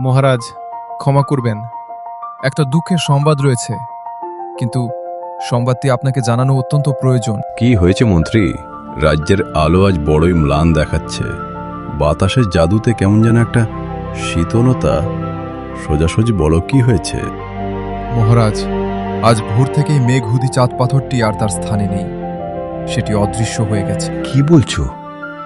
মহারাজ, ক্ষমা করবেন, একটা দুঃখের সংবাদ রয়েছে, কিন্তু সংবাদটি আপনাকে জানানো অত্যন্ত প্রয়োজন। কি হয়েছে মন্ত্রী? রাজ্যের আলো আজ বড়ই ম্লান দেখাচ্ছে। বাতাসের জাদুতে কেমন যেন একটা শীতলতা। সোজাসুজি বলো, কি হয়েছে? মহারাজ, আজ ভোর থেকেই মেঘহুদি চাঁদ পাথরটি আর তার স্থানে নেই, সেটি অদৃশ্য হয়ে গেছে। কি বলছো?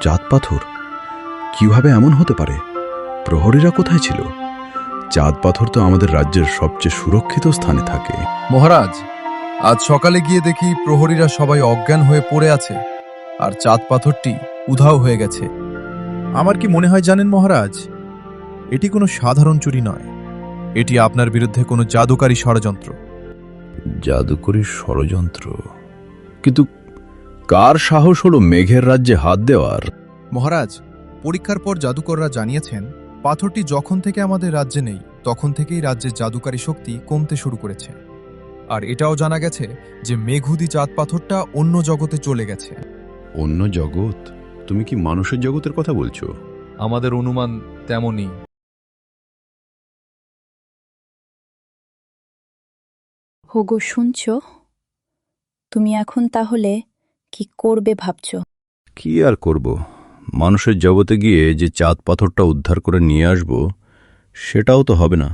চাঁদ পাথর কিভাবে এমন হতে পারে? প্রহরীরা কোথায় ছিল? চাঁদ পাথর তো আমাদের রাজ্যের সবচেয়ে সুরক্ষিত স্থানে থাকে। মহারাজ, আজ সকালে গিয়ে দেখি প্রহরীরা সবাই অজ্ঞান হয়ে পড়ে আছে, আর চাঁদ পাথরটি উধাও হয়ে গেছে। আমার কি মনে হয় জানেন মহারাজ, এটি কোনো সাধারণ চুরি নয়, এটি আপনার বিরুদ্ধে কোনো জাদুকারী ষড়যন্ত্র। জাদুকরী ষড়যন্ত্র? কিন্তু কার সাহস হলো মেঘের রাজ্যে হাত দেওয়ার? মহারাজ, পরীক্ষার পর জাদুকররা জানিয়েছেন, পাথরটি যখন থেকে আমাদের রাজ্যে নেই তখন থেকেই রাজ্যের জাদুকারী শক্তি কমতে শুরু করেছে। আর এটাও জানা গেছে যে মেঘহুদি চাঁদ পাথরটা অন্য জগতে চলে গেছে। অন্য জগৎ? তুমি কি মানুষের জগতের কথা বলছো? আমাদের অনুমান তেমনই। হোগো, শুনছ? তুমি এখন তাহলে কি করবে ভাবছো? কি আর করব? মানুষের জগতে গিয়ে যে চাঁদ পাথরটা উদ্ধার করে নিয়ে আসব, সেটাও তো হবে না।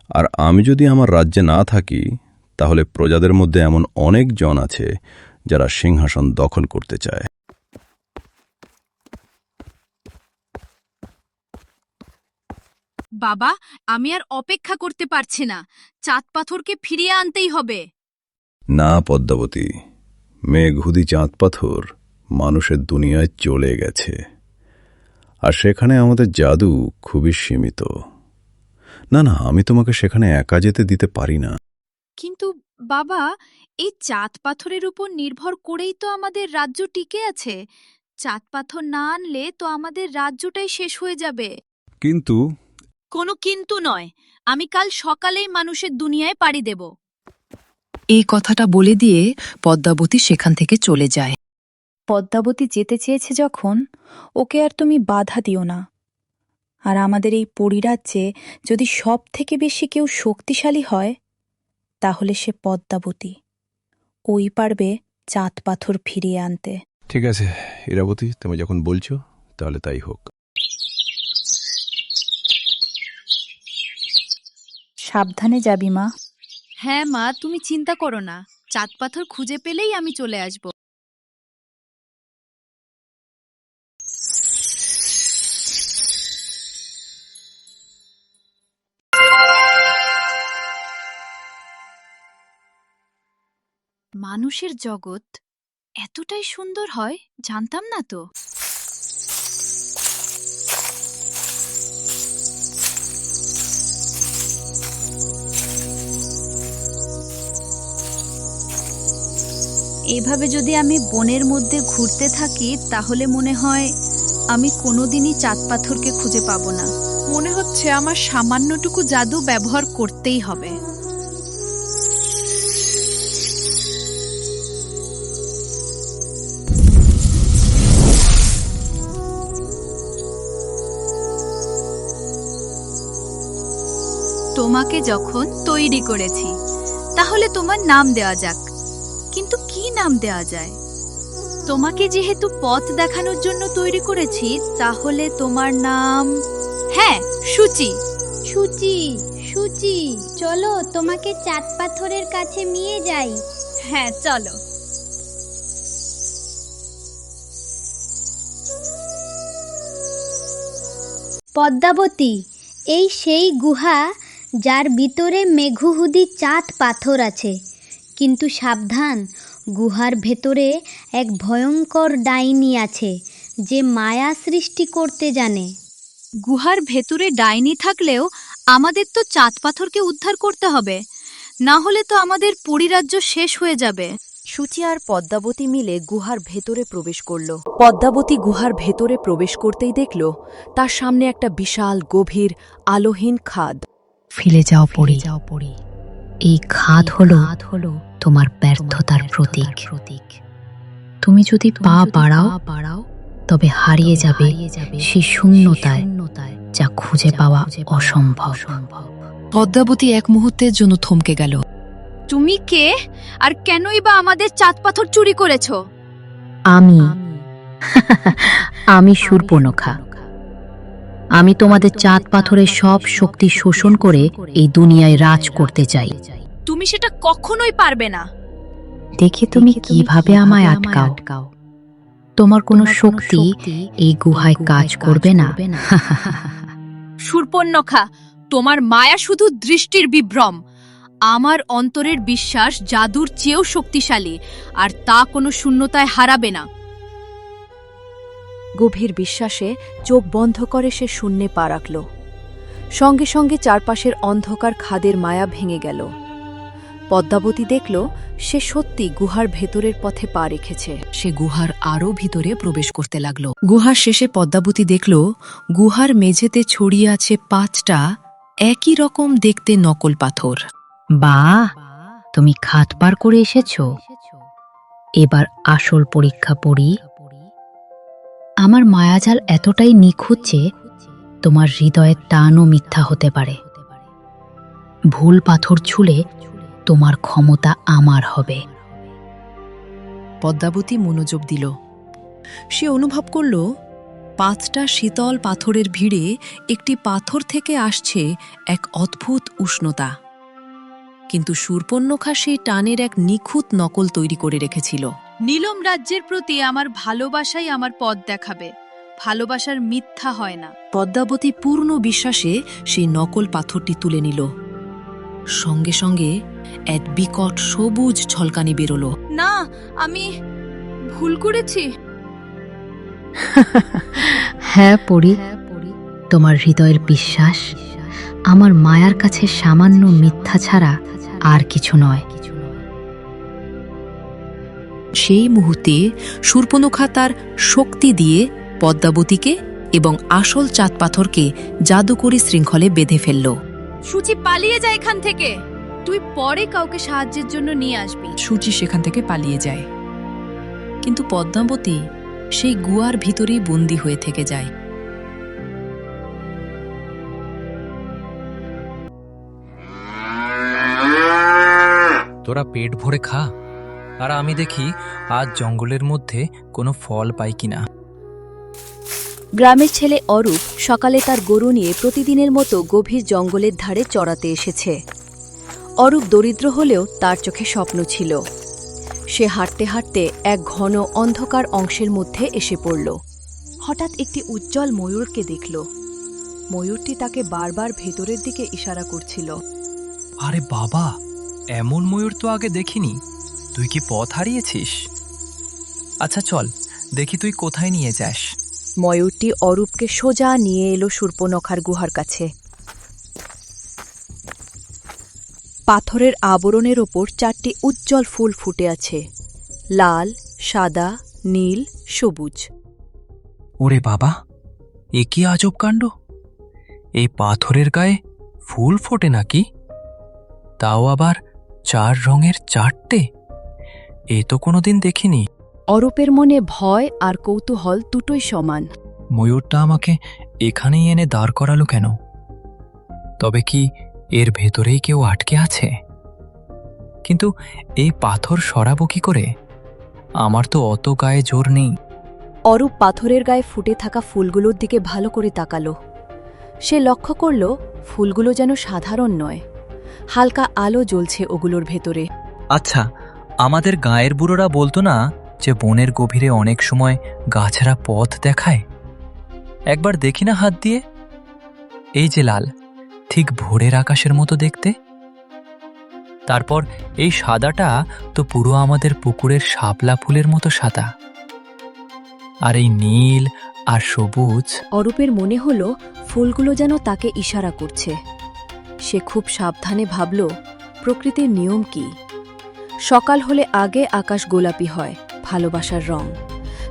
আর আমি যদি আমার রাজ্যে না থাকি, তাহলে প্রজাদের মধ্যে এমন অনেক জন আছে যারা সিংহাসন দখল করতে চায়। বাবা, আমি আর অপেক্ষা করতে পারছি না, চাঁদ পাথরকে ফিরিয়ে আনতেই হবে। না পদ্মাবতী, মেঘহুদি চাঁদ পাথর মানুষের দুনিয়ায় চলে গেছে, আর সেখানে আমাদের জাদু খুবই সীমিত। না না, আমি তোমাকে সেখানে একা যেতে দিতে পারি না। কিন্তু বাবা, এই চাঁদ পাথরের উপর নির্ভর করেই তো আমাদের রাজ্য টিকে আছে। চাঁদ পাথর না আনলে তো আমাদের রাজ্যটাই শেষ হয়ে যাবে। কিন্তু কোনো কিন্তু নয়, আমি কাল সকালেই মানুষের দুনিয়ায় পাড়ি দেব। এই কথাটা বলে দিয়ে পদ্মাবতী সেখান থেকে চলে যায়। পদ্মাবতী যেতে চেয়েছে যখন, ওকে আর তুমি বাধা দিও না। আর আমাদের এই পরিরাজ্যে যদি সব থেকে বেশি কেউ শক্তিশালী হয়, তাহলে সে পদ্মাবতী। ওই পারবে চাঁদ পাথর ফিরিয়ে আনতে। ঠিক আছে ইরাবতী, তুমি যখন বলছো তাহলে তাই হোক। সাবধানে যাবি মা। হ্যাঁ মা, তুমি চিন্তা করো না, চাঁদ পাথর খুঁজে পেলেই আমি চলে আসব। মানুষের জগৎ এতটাই সুন্দর হয় জানতাম না তো। এভাবে যদি আমি বনের মধ্যে ঘুরতে থাকি, তাহলে মনে হয় আমি কোনোদিনই চাঁদ পাথরকে খুঁজে পাবো না। মনে হচ্ছে আমার সামান্যটুকু জাদু ব্যবহার করতেই হবে। তোমাকে যখন তৈরি করেছি, তাহলে তোমার নাম দেওয়া যাক। কিন্তু কি নাম দেওয়া যায়? তোমাকে যেহেতু পথ দেখানোর জন্য তৈরি করেছি, তাহলে তোমার নাম, হ্যাঁ, সূচি। সূচি, সূচি, চলো তোমাকে চাঁদ পাথরের কাছে নিয়ে যাই। হ্যাঁ, চলো। পদ্মাবতী, এই সেই গুহা যার ভিতরে মেঘহুদি চাঁদ পাথর আছে। কিন্তু সাবধান, গুহার ভেতরে এক ভয়ঙ্কর ডাইনি আছে যে মায়া সৃষ্টি করতে জানে। গুহার ভেতরে ডাইনি থাকলেও আমাদের তো চাঁদ পাথরকে উদ্ধার করতে হবে, না হলে তো আমাদের পরিরাজ্য শেষ হয়ে যাবে। সূচি আর পদ্মাবতী মিলে গুহার ভেতরে প্রবেশ করল। পদ্মাবতী গুহার ভেতরে প্রবেশ করতেই দেখল তার সামনে একটা বিশাল গভীর আলোহীন খাদ। ফেলে যাও পড়ি, এই খাদ হলো তোমার ব্যর্থতার প্রতীক। তুমি যদি পা বাড়াও তবে হারিয়ে যাবে সেই শূন্যতায় যা খুঁজে পাওয়া অসম্ভব। পদ্মাবতী এক মুহূর্তের জন্য থমকে গেল। তুমি কে আর কেনই বা আমাদের চাঁদ পাথর চুরি করেছো? আমি আমি শূর্পণখা। আমি তোমাদের চাঁদ পাথরের সব শক্তি শোষণ করে এই দুনিয়ায় রাজ করতে চাই। তুমি সেটা কখনোই পারবে না। দেখে তুমি কিভাবে আমায় আটকাও। তোমার কোনো শক্তি এই গুহায় কাজ করবে না। শূর্পণখা, তোমার মায়া শুধু দৃষ্টির বিভ্রম। আমার অন্তরের বিশ্বাস জাদুর চেয়েও শক্তিশালী, আর তা কোনো শূন্যতায় হারাবে না। গভীর বিশ্বাসে চোখ বন্ধ করে সে শূন্যে পা রাখল। সঙ্গে সঙ্গে চারপাশের অন্ধকার খাদের মায়া ভেঙে গেল। পদ্মাবতী দেখল সে সত্যি গুহার ভেতরের পথে পা রেখেছে। সে গুহার আরও ভিতরে প্রবেশ করতে লাগল। গুহার শেষে পদ্মাবতী দেখল গুহার মেঝেতে ছড়িয়ে আছে 5টা একই রকম দেখতে নকল পাথর। বাহ, তুমি খাত পার করে এসেছো। এবার আসল পরীক্ষা পড়ি। আমার মায়াজাল এতটাই নিখুঁত যে তোমার হৃদয়ের টানও মিথ্যা হতে পারে। ভুল পাথর ছুলে তোমার ক্ষমতা আমার হবে। পদ্মাবতী মনোযোগ দিল। সে অনুভব করল 5টা শীতল পাথরের ভিড়ে একটি পাথর থেকে আসছে এক অদ্ভুত উষ্ণতা। কিন্তু শূর্পণখা সেই টানের এক নিখুঁত নকল তৈরি করে রেখেছিল। নীলম রাজ্যের প্রতি আমার ভালোবাসাই আমার পথ দেখাবে। ভালোবাসার মিথ্যা হয় না। পদ্মাবতী পূর্ণ বিশ্বাসে সেই নকল পাথরটি তুলে নিল। সঙ্গে সঙ্গে এক বিকট সবুজ ঝলকানি বেরোল। না, আমি ভুল করেছি। হ্যাঁ পড়ি, তোমার হৃদয়ের বিশ্বাস আমার মায়ার কাছে সামান্য মিথ্যা ছাড়া আর কিছু নয়। সেই মুহূর্তে শূর্পণখা তার শক্তি দিয়ে পদ্মাবতীকে এবং আসল চাঁদ পাথরকে জাদুকরী শৃঙ্খলে বেঁধে ফেলল। সূচি, পালিয়ে যায় এখান থেকে। তুই পরে কাউকে সাহায্যের জন্য নিয়ে আসবি। সূচি সেখান থেকে পালিয়ে যায়, কিন্তু পদ্মাবতী সেই গুহার ভিতরেই বন্দী হয়ে থেকে যায়। তোরা পেট ভরে খা, আর আমি দেখি আজ জঙ্গলের মধ্যে কোনো ফল পাই কিনা। গ্রামের ছেলে অরূপ সকালে তার গরু নিয়ে প্রতিদিনের মতো গভীর জঙ্গলের ধারে চড়াতে এসেছে। অরূপ দরিদ্র হলেও তার চোখে স্বপ্ন ছিল। সে হাঁটতে হাঁটতে এক ঘন অন্ধকার অংশের মধ্যে এসে পড়ল। হঠাৎ একটি উজ্জ্বল ময়ূরকে দেখল। ময়ূরটি তাকে বারবার ভেতরের দিকে ইশারা করছিল। আরে বাবা, এমন ময়ূর তো আগে দেখিনি। তুই কি পথ হারিয়েছিস? আচ্ছা চল দেখি তুই কোথায় নিয়ে যাস। ময়ূরটি অরূপকে সোজা নিয়ে এলো শূর্পণখার গুহার কাছে। পাথরের আবরণের ওপর 4টি উজ্জ্বল ফুল ফুটে আছে, লাল, সাদা, নীল, সবুজ। ওরে বাবা, এ কি আজব কাণ্ড! এই পাথরের গায়ে ফুল ফোটে নাকি? তাও আবার 4 রঙের 4টে। এ তো কোনোদিন দেখিনি। অরূপের মনে ভয় আর কৌতূহল দুটোই সমান। ময়ূরটা আমাকে এখানেই এনে দাঁড় করালো কেন? তবে কি এর ভেতরেই কেউ আটকে আছে? কিন্তু এই পাথর সরাবো কি করে? আমার তো অত গায়ে জোর নেই। অরূপ পাথরের গায়ে ফুটে থাকা ফুলগুলোর দিকে ভালো করে তাকালো। সে লক্ষ্য করল ফুলগুলো যেন সাধারণ নয়, হালকা আলো জ্বলছে ওগুলোর ভেতরে। আচ্ছা, আমাদের গায়ের বুড়োরা বলতো না যে বনের গভীরে অনেক সময় গাছেরা পথ দেখায়? একবার দেখি না হাত দিয়ে। এই যে লাল, ঠিক ভোরের আকাশের মতো দেখতে। তারপর এই সাদাটা তো পুরো আমাদের পুকুরের শাপলা ফুলের মতো সাদা। আর এই নীল আর সবুজ। অরূপের মনে হল ফুলগুলো যেন তাকে ইশারা করছে। সে খুব সাবধানে ভাবল প্রকৃতির নিয়ম কি। সকাল হলে আগে আকাশ গোলাপি হয়, ভালোবাসার রং।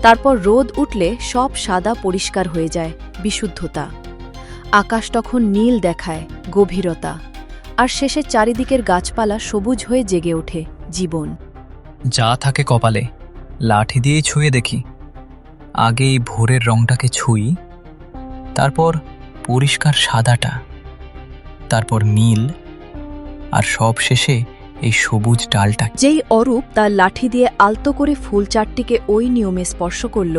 তারপর রোদ উঠলে সব সাদা পরিষ্কার হয়ে যায়, বিশুদ্ধতা। আকাশ তখন নীল দেখায়, গভীরতা। আর শেষে চারিদিকের গাছপালা সবুজ হয়ে জেগে ওঠে, জীবন। যা থাকে কপালে, লাঠি দিয়ে ছুঁয়ে দেখি। আগে এই ভোরের রংটাকে ছুঁই, তারপর পরিষ্কার সাদাটা, তারপর নীল, আর সব শেষে এই সবুজ ডালটা। যেই অরূপ তার লাঠি দিয়ে আলতো করে ফুল চারটিকে ওই নিয়মে স্পর্শ করল,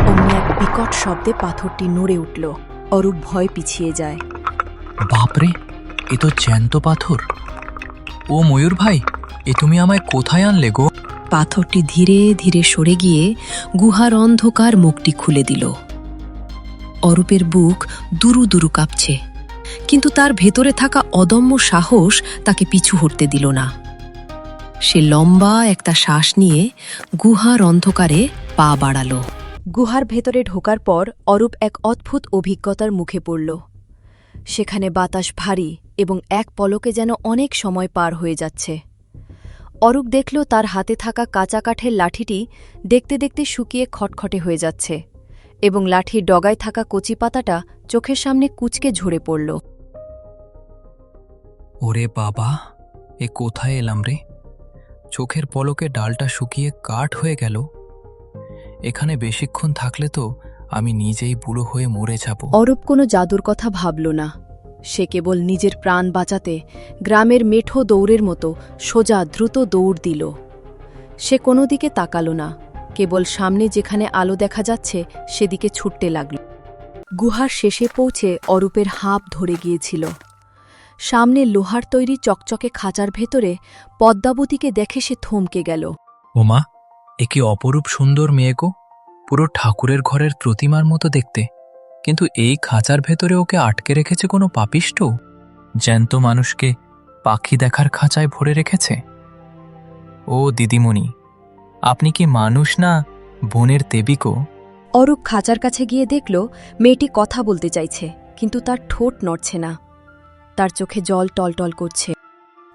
অমনি এক বিকট শব্দে পাথরটি নড়ে উঠল। অরূপ ভয় পিছিয়ে যায়। বাপরে, এ তো জ্যান্ত পাথর। ও ময়ূর ভাই, এ তুমি আমায় কোথায় আনলে গো? পাথরটি ধীরে ধীরে সরে গিয়ে গুহার অন্ধকার মুখটি খুলে দিল। অরূপের বুক দুরু দুরু কাঁপছে, কিন্তু তার ভেতরে থাকা অদম্য সাহস তাকে পিছু হটতে দিল না। সে লম্বা একটা শ্বাস নিয়ে গুহার অন্ধকারে পা বাড়াল। গুহার ভেতরে ঢোকার পর অরূপ এক অদ্ভুত অভিজ্ঞতার মুখে পড়ল। সেখানে বাতাস ভারী এবং এক পলকে যেন অনেক সময় পার হয়ে যাচ্ছে। অরূপ দেখল তার হাতে থাকা কাঁচা কাঠের লাঠিটি দেখতে দেখতে শুকিয়ে খটখটে হয়ে যাচ্ছে এবং লাঠির ডগায় থাকা কচি পাতাটা চোখের সামনে কুঁচকে ঝরে পড়ল। ওরে বাবা, এ কোথায় এলাম রে? চোখের পলকে ডালটা শুকিয়ে কাঠ হয়ে গেল। এখানে বেশিক্ষণ থাকলে তো আমি নিজেই বুড়ো হয়ে মরে যাব। অরূপ কোনো জাদুর কথা ভাবল না। সে কেবল নিজের প্রাণ বাঁচাতে গ্রামের মেঠো দৌড়ের মতো সোজা দ্রুত দৌড় দিল। সে কোনো দিকে তাকাল না, কেবল সামনে যেখানে আলো দেখা যাচ্ছে সেদিকে ছুটতে লাগল। গুহার শেষে পৌঁছে অরূপের হাঁপ ধরে গিয়েছিল। সামনে লোহার তৈরি চকচকে খাঁচার ভেতরে পদ্মাবতীকে দেখে সে থমকে গেল। ওমা, এ কি অপরূপ সুন্দর মেয়ে গো! পুরো ঠাকুরের ঘরের প্রতিমার মতো দেখতে। কিন্তু এই খাঁচার ভেতরে ওকে আটকে রেখেছে কোনো পাপিষ্ঠ? জ্যান্ত মানুষকে পাখি দেখার খাঁচায় ভরে রেখেছে। ও দিদিমণি, আপনি কি মানুষ না বনের দেবী গো? অরূপ খাঁচার কাছে গিয়ে দেখল মেয়েটি কথা বলতে চাইছে, কিন্তু তার ঠোঁট নড়ছে না। তার চোখে জল টলটল করছে।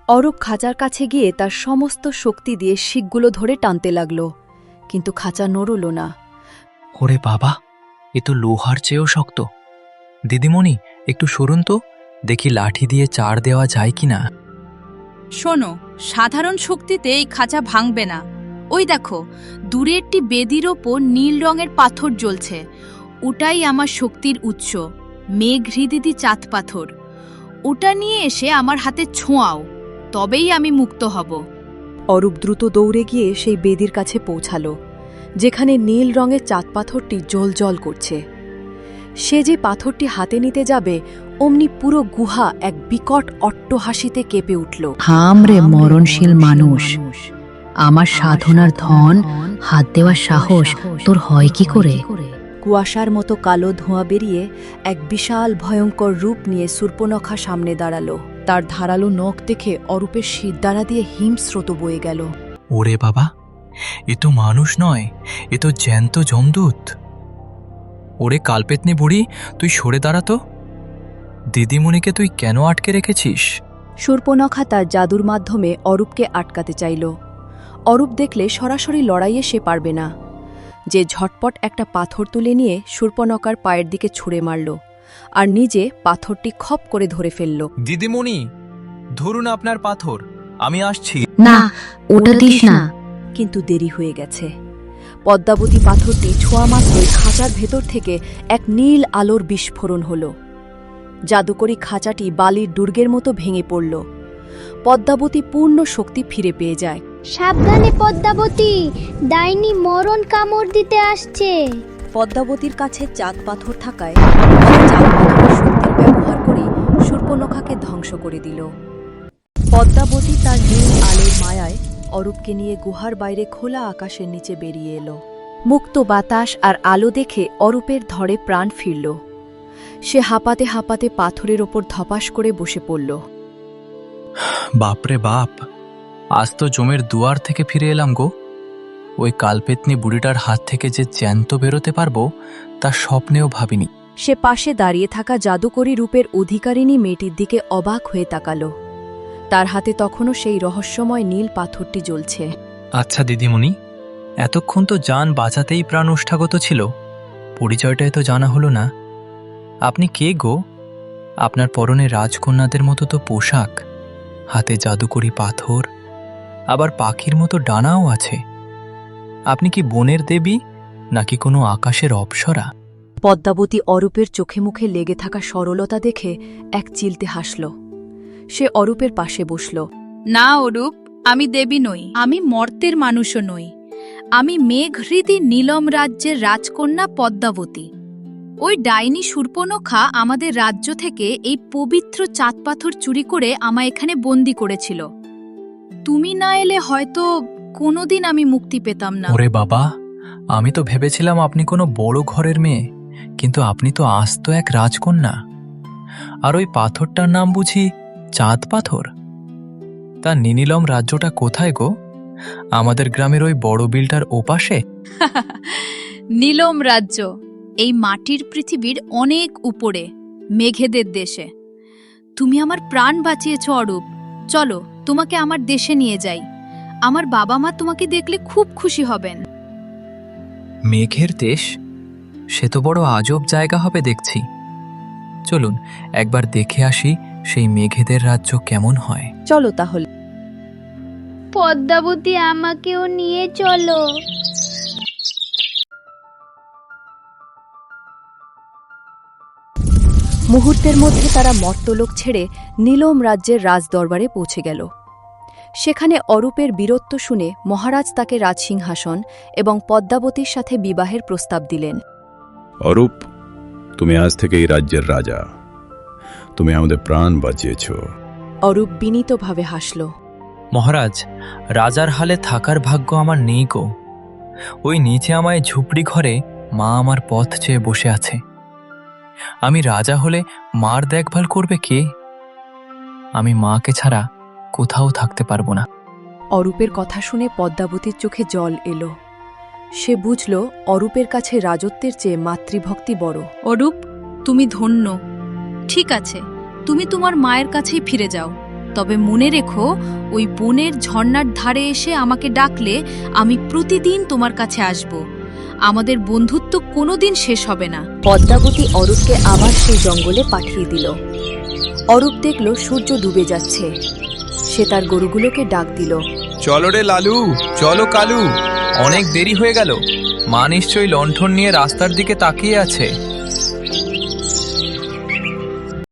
অরূপ খাঁচার কাছে গিয়ে তার সমস্ত শক্তি দিয়ে শিকগুলো ধরে টানতে লাগল, কিন্তু খাঁচা নড়ল না। ওরে বাবা, এ তো লোহার চেয়েও শক্ত। দিদিমণি, একটু সরুন তো, দেখি লাঠি দিয়ে চার দেওয়া যায় কিনা। শোনো, সাধারণ শক্তিতে এই খাঁচা ভাঙবে না। ওই দেখো, দূরে একটি বেদির ওপর নীল রঙের পাথর জ্বলছে। ওটাই আমার শক্তির উৎস, মেঘহৃদিদি চাঁদ পাথর। ওটা নিয়ে এসে আমার হাতে ছোঁয়াও, তবেই আমি মুক্ত হব। অরূপ দ্রুত দৌড়ে গিয়ে সেই বেদির কাছে পৌঁছাল, যেখানে নীল রঙের চাঁদ পাথরটি জ্বলজ্বল করছে। সে যে পাথরটি হাতে নিতে যাবে, অমনি পুরো গুহা এক বিকট অট্টহাসিতে কেঁপে উঠল। থাম রে মরণশীল মানুষ, আমার সাধনার ধন হাত দেওয়ার সাহস তোর হয় কি করে? কুয়াশার মতো কালো ধোঁয়া বেরিয়ে এক বিশাল ভয়ঙ্কর রূপ নিয়ে শূর্পণখা সামনে দাঁড়াল। তার ধারালো নখ দেখে অরূপের শিরদাঁড়া দিয়ে হিমস্রোত বয়ে গেল। ওরে বাবা, এ তো মানুষ নয়, এ তো জ্যান্ত যমদূত। ওরে কালপেতনি বুড়ি, তুই সরে দাঁড়াতো। দিদিমণিকে তুই কেন আটকে রেখেছিস? শূর্পণখা তার জাদুর মাধ্যমে অরূপকে আটকাতে চাইল। অরূপ দেখলে সরাসরি লড়াইয়ে সে পারবে না। যে ঝটপট একটা পাথর তুলে নিয়ে শূর্পণখার পায়ের দিকে ছুঁড়ে মারল, আর নিজে পাথরটি খপ করে ধরে ফেলল। দিদিমণি, ধরুন আপনার পাথর, আমি আসছি। না, ওটা দিস না। কিন্তু দেরি হয়ে গেছে। পদ্মাবতী পাথরটি ছোঁয়া মাত্রই খাঁচার ভেতর থেকে এক নীল আলোর বিস্ফোরণ হল। জাদুকরী খাঁচাটি বালির দুর্গের মতো ভেঙে পড়ল। পদ্মাবতী পূর্ণ শক্তি ফিরে পেয়ে যায়। সাবধানে পদ্মাবতী, ডাইনি মরণ কামড় দিতে আসছে। পদ্মাবতীর কাছে চাঁদ পাথর থাকায় সে চাঁদ পাথরের শক্তির ব্যবহার করে শূর্পণখাকে ধ্বংস করে দিল। পদ্মাবতী তার নীল আলোর মায়ায় অরূপকে নিয়ে গুহার বাইরে খোলা আকাশের নিচে বেরিয়ে এলো। মুক্ত বাতাস আর আলো দেখে অরূপের ধরে প্রাণ ফিরল। সে হাঁপাতে হাঁপাতে পাথরের ওপর ধপাস করে বসে পড়ল। বাপরে বাপ, আজ তো জমের দুয়ার থেকে ফিরে এলাম গো। ওই কালপেতনি বুড়িটার হাত থেকে যে জ্যান্ত বেরোতে পারবো তা স্বপ্নেও ভাবিনি। সে পাশে দাঁড়িয়ে থাকা জাদুকরী রূপের অধিকারিণী মেয়েটির দিকে অবাক হয়ে তাকাল। তার হাতে তখনও সেই রহস্যময় নীল পাথরটি জ্বলছে। আচ্ছা দিদিমণি, এতক্ষণ তো যান বাঁচাতেই প্রাণ ওষ্ঠাগত ছিল, পরিচয়টাই তো জানা হলো না। আপনি কে গো? আপনার পরনে রাজকন্যাদের মতো তো পোশাক, হাতে জাদুকরী পাথর, আবার পাখির মতো ডানাও আছে। আপনি কি বনের দেবী নাকি কোনো আকাশের অপ্সরা? পদ্মাবতী অরূপের চোখে মুখে লেগে থাকা সরলতা দেখে এক চিলতে হাসল। সে অরূপের পাশে বসল। না অরূপ, আমি দেবী নই, আমি মর্তের মানুষও নই। আমি মেঘহৃদি নীলম রাজ্যের রাজকন্যা পদ্মাবতী। ওই ডাইনি শূর্পণখা আমাদের রাজ্য থেকে এই পবিত্র চাঁদপাথর চুরি করে আমায় এখানে বন্দি করেছিল। তুমি না এলে হয়তো কোনোদিন আমি মুক্তি পেতাম না। ওরে বাবা, আমি তো ভেবেছিলাম আপনি কোনো বড় ঘরের মেয়ে, কিন্তু আপনি তো আস্ত এক রাজকন্যা। আর ওই পাথরটার নাম বুঝি চাঁদ পাথর? তা নীলম রাজ্যটা কোথায় গো? আমাদের গ্রামের ওই বড় বিলটার ওপাশে? নীলম রাজ্য এই মাটির পৃথিবীর অনেক উপরে, মেঘেদের দেশে। তুমি আমার প্রাণ বাঁচিয়েছ অরূপ। চলো, তোমাকে আমার দেশে নিয়ে যাই। আমার বাবা মা তোমাকে দেখলে খুব খুশি হবেন। মেঘের দেশ? সে তো বড় আজব জায়গা হবে দেখছি। চলুন একবার দেখে আসি সেই মেঘেদের রাজ্য কেমন হয়। চলো তাহলে। পদ্মাবতী, আমাকেও নিয়ে চলো। মুহূর্তের মধ্যে তারা মর্তলোক ছেড়ে নীলম রাজ্যের রাজদরবারে পৌঁছে গেল। সেখানে অরূপের বীরত্ব শুনে মহারাজ তাকে রাজসিংহাসন এবং পদ্মাবতীর সাথে বিবাহের প্রস্তাব দিলেন। অরূপ, তুমি আজ থেকে এই রাজ্যের রাজা। তুমি আমাদের প্রাণ বাঁচিয়েছ। অরূপ বিনীতভাবে হাসল। মহারাজ, রাজার হালে থাকার ভাগ্য আমার নেই গো। ওই নিচে আমায় ঝুপড়ি ঘরে মা আমার পথ চেয়ে বসে আছে। আমি রাজা হলে মার দেখভাল করবে কে? আমি মাকে ছাড়া কোথাও থাকতে পারবো না। অরূপের কথা শুনে পদ্মাবতীর চোখে জল এলো। সে বুঝল অরূপের কাছে রাজত্বের চেয়ে মাতৃভক্তি বড়। অরূপ, তুমি ধন্য। ঠিক আছে, তুমি তোমার মায়ের কাছেই ফিরে যাও। তবে মনে রেখো, ওই বনের ঝর্ণার ধারে এসে আমাকে ডাকলে আমি প্রতিদিন তোমার কাছে আসব। আমাদের বন্ধুত্ব কোনোদিন শেষ হবে না। পদ্মাবতী অরূপকে আবার সেই জঙ্গলে পাঠিয়ে দিল। অরূপ দেখল সূর্য ডুবে যাচ্ছে। সে তার গরুগুলোকে ডাক দিল। চলো রে লালু, চলো কালু, অনেক দেরি হয়ে গেল। মা নিশ্চয়ই লণ্ঠন নিয়ে রাস্তার দিকে তাকিয়ে আছে।